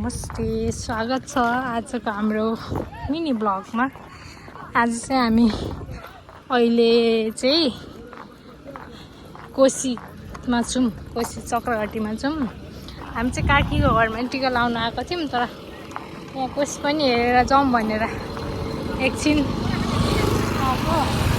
नमस्ते, स्वागत छ आजको हाम्रो मिनी ब्लगमा। आज चाहिँ हामी अहिले चाहिँ कोसीमा छौँ, कोसी चक्रघाटीमा छौँ। हामी चाहिँ काकीको घरमा टिका लाउन आएको थियौँ, तर यहाँ कोसी पनि हेरेर जाउँ भनेर एकछिन आएको।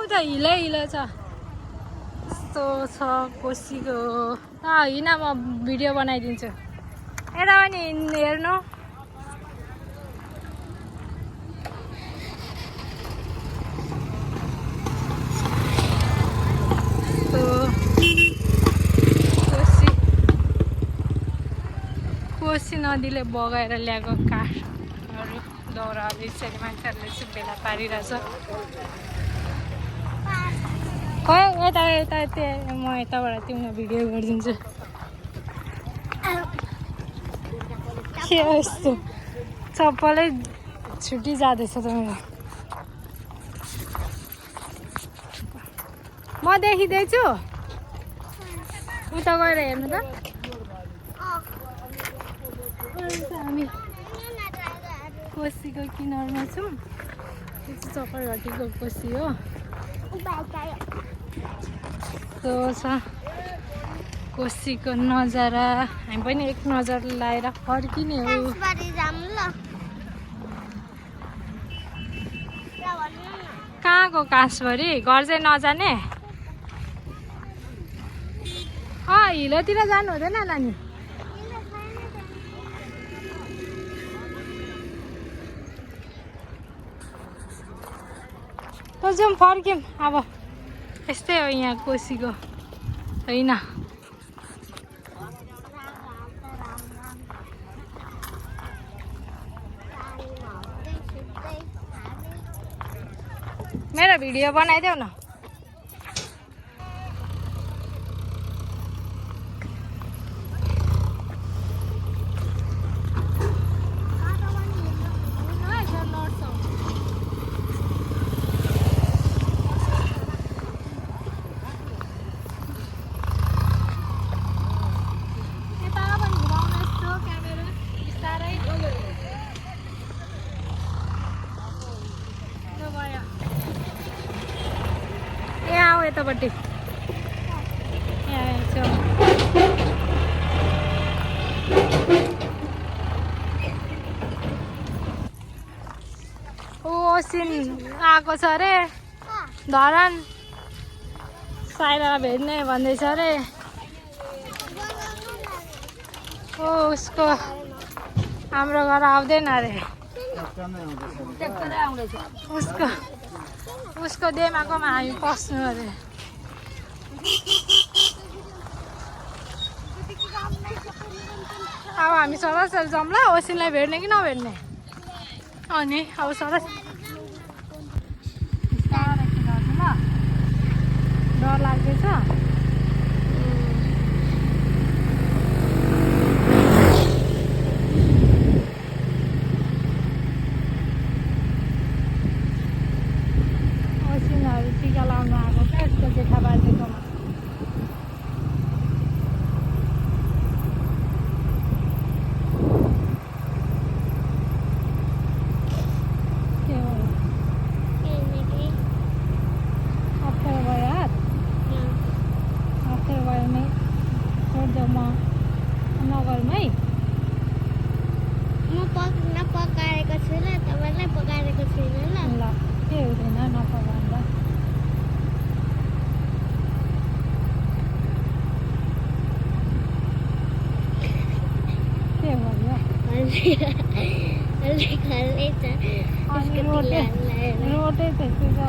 उता हिलै छ, यस्तो छ कोसीको। हिँड म भिडियो बनाइदिन्छु, यता पनि हेर्नु। कोसी नदीले बगाएर ल्याएको काठहरू दाउराहरू यसरी मान्छेहरूले चाहिँ भेला पारिरहेछ। खै यता म यताबाट तिमीलाई भिडियो गरिदिन्छु। के यस्तो चप्पलै छुट्टी जाँदैछ त मेरो। म देखिँदैछु, उता गएर हेर्नु त। हामी कोसीको किनारमा छौँ, यो चाहिँ चक्रघाटीको कोसी हो। त्यो छ कोसीको नजारा। हामी पनि एक नजर लाएर फर्किने हो। कहाँको काँसभरि? घर चाहिँ नजाने? हिलोतिर जानु हुँदैन नानी। त जाउँ, फर्क्यौँ अब। यस्तै हो यहाँ कोसीको, होइन? मेरो भिडियो बनाइदेऊ न। यतापट्टि ओसिन आएको छ अरे, धरान साइरालाई भेट्ने भन्दैछ अरे। उसको हाम्रो घर आउँदैन अरे, उसको देमाकोमा हामी पस्नु अरे। अब हामी सरासर जाउँला, ओसिनलाई भेट्ने कि नभेट्ने? अनि अब सरास डर लाग्दैछ। ओसिनहरू टिका लाउनु आएको क्या, यसको जेठा बाजेकोमा। नगरमै म पकाएको छुइनँ, तपाईँलाई पकाएको छुइनँ। ल के हुँदैन नपकाउँदा। के भयो? रोटै त्यस्तै छ।